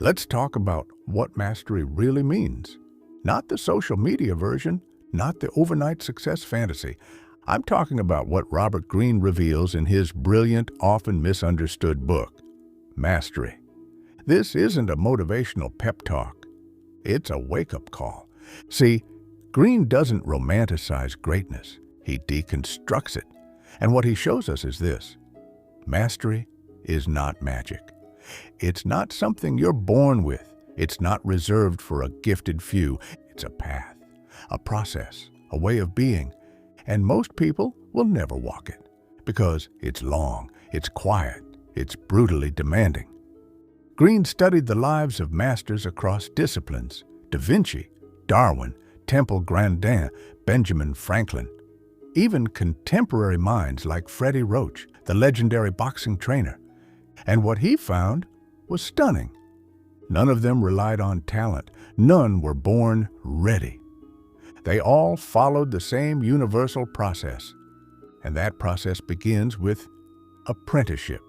Let's talk about what mastery really means. Not the social media version, not the overnight success fantasy. I'm talking about what Robert Greene reveals in his brilliant, often misunderstood book, Mastery. This isn't a motivational pep talk. It's a wake-up call. See, Greene doesn't romanticize greatness. He deconstructs it. And what he shows us is this: mastery is not magic. It's not something you're born with. It's not reserved for a gifted few. It's a path, a process, a way of being. And most people will never walk it because it's long, it's quiet, it's brutally demanding. Greene studied the lives of masters across disciplines: Da Vinci, Darwin, Temple Grandin, Benjamin Franklin, even contemporary minds like Freddie Roach, the legendary boxing trainer. And what he found was stunning. None of them relied on talent. None were born ready. They all followed the same universal process. And that process begins with apprenticeship.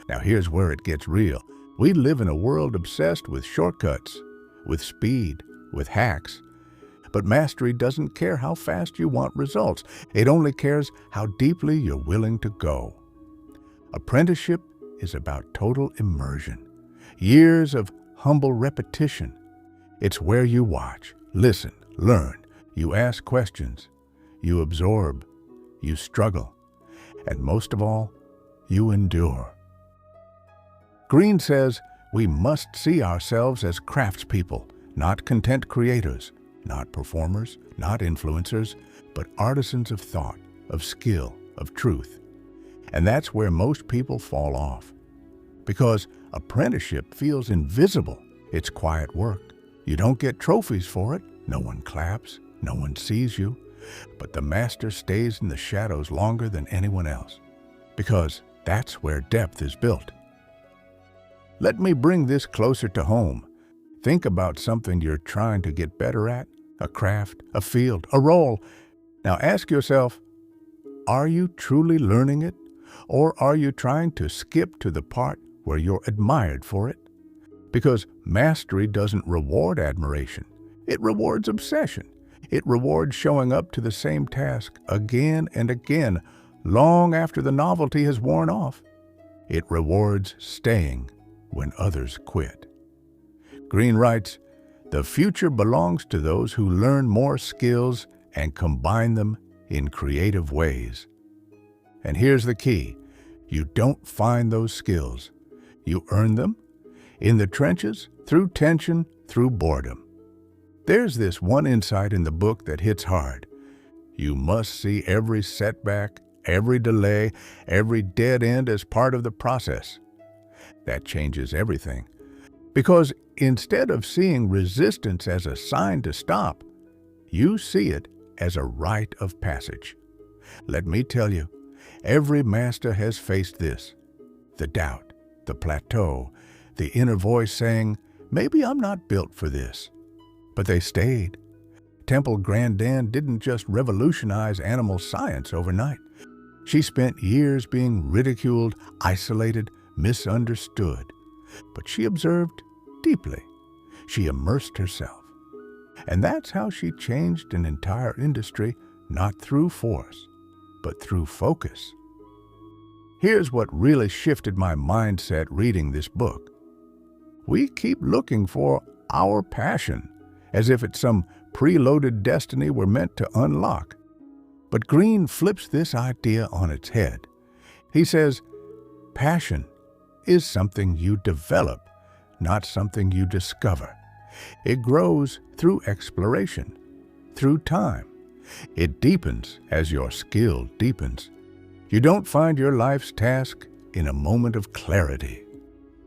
Now here's where it gets real. We live in a world obsessed with shortcuts, with speed, with hacks. But mastery doesn't care how fast you want results. It only cares how deeply you're willing to go. Apprenticeship is about total immersion, years of humble repetition. It's where you watch, listen, learn, you ask questions, you absorb, you struggle, and most of all, you endure. Greene says we must see ourselves as craftspeople, not content creators, not performers, not influencers, but artisans of thought, of skill, of truth. And that's where most people fall off. Because apprenticeship feels invisible. It's quiet work. You don't get trophies for it. No one claps. No one sees you. But the master stays in the shadows longer than anyone else. Because that's where depth is built. Let me bring this closer to home. Think about something you're trying to get better at, a craft, a field, a role. Now ask yourself, are you truly learning it? Or are you trying to skip to the part where you're admired for it? Because mastery doesn't reward admiration. It rewards obsession. It rewards showing up to the same task again and again, long after the novelty has worn off. It rewards staying when others quit. Greene writes, "The future belongs to those who learn more skills and combine them in creative ways." And here's the key: you don't find those skills. You earn them in the trenches, through tension, through boredom. There's this one insight in the book that hits hard. You must see every setback, every delay, every dead end as part of the process. That changes everything. Because instead of seeing resistance as a sign to stop, you see it as a rite of passage. Let me tell you, every master has faced this: the doubt, the plateau, the inner voice saying, maybe I'm not built for this. But they stayed. Temple Grandin didn't just revolutionize animal science overnight. She spent years being ridiculed, isolated, misunderstood. But she observed deeply. She immersed herself. And that's how she changed an entire industry, not through force, but through focus. Here's what really shifted my mindset reading this book. We keep looking for our passion, as if it's some preloaded destiny we're meant to unlock. But Greene flips this idea on its head. He says, passion is something you develop, not something you discover. It grows through exploration, through time. It deepens as your skill deepens. You don't find your life's task in a moment of clarity.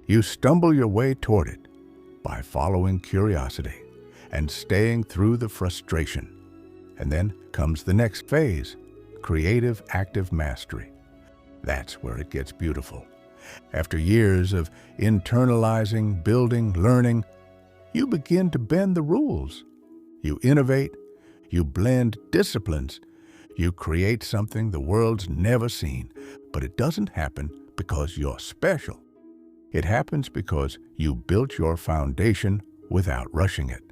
You stumble your way toward it by following curiosity and staying through the frustration. And then comes the next phase, creative active mastery. That's where it gets beautiful. After years of internalizing, building, learning, you begin to bend the rules. You innovate, you blend disciplines, you create something the world's never seen, but it doesn't happen because you're special. It happens because you built your foundation without rushing it.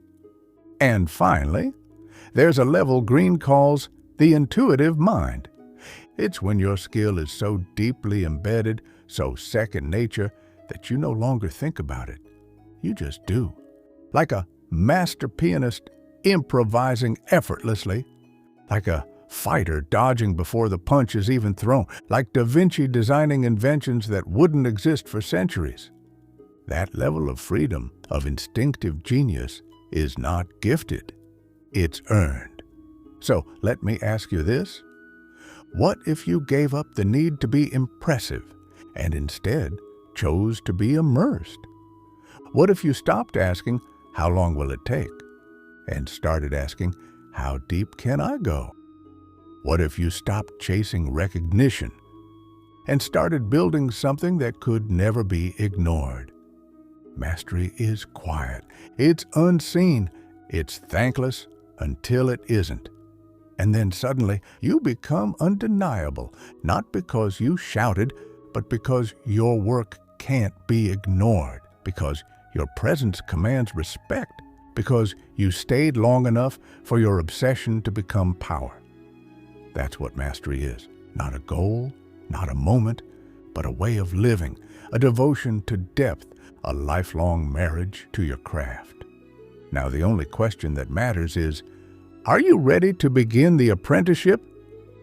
And finally, there's a level Greene calls the intuitive mind. It's when your skill is so deeply embedded, so second nature, that you no longer think about it. You just do. Like a master pianist improvising effortlessly, like a fighter dodging before the punch is even thrown, like Da Vinci designing inventions that wouldn't exist for centuries. That level of freedom, of instinctive genius, is not gifted. It's earned. So let me ask you this. What if you gave up the need to be impressive and instead chose to be immersed? What if you stopped asking, how long will it take? And started asking, how deep can I go? What if you stopped chasing recognition and started building something that could never be ignored? Mastery is quiet. It's unseen. It's thankless until it isn't. And then suddenly you become undeniable, not because you shouted, but because your work can't be ignored, because your presence commands respect, because you stayed long enough for your obsession to become power. That's what mastery is. Not a goal, not a moment, but a way of living, a devotion to depth, a lifelong marriage to your craft. Now, the only question that matters is, are you ready to begin the apprenticeship,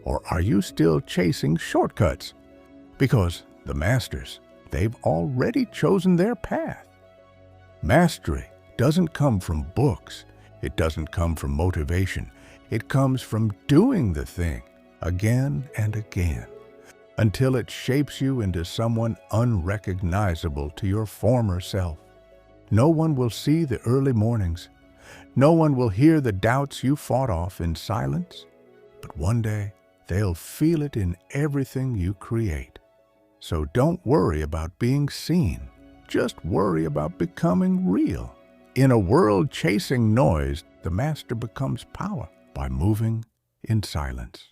or are you still chasing shortcuts? Because the masters, they've already chosen their path. Mastery doesn't come from books. It doesn't come from motivation. It comes from doing the thing again and again until it shapes you into someone unrecognizable to your former self. No one will see the early mornings. No one will hear the doubts you fought off in silence, but one day they'll feel it in everything you create. So don't worry about being seen. Just worry about becoming real. In a world chasing noise, the master becomes power by moving in silence.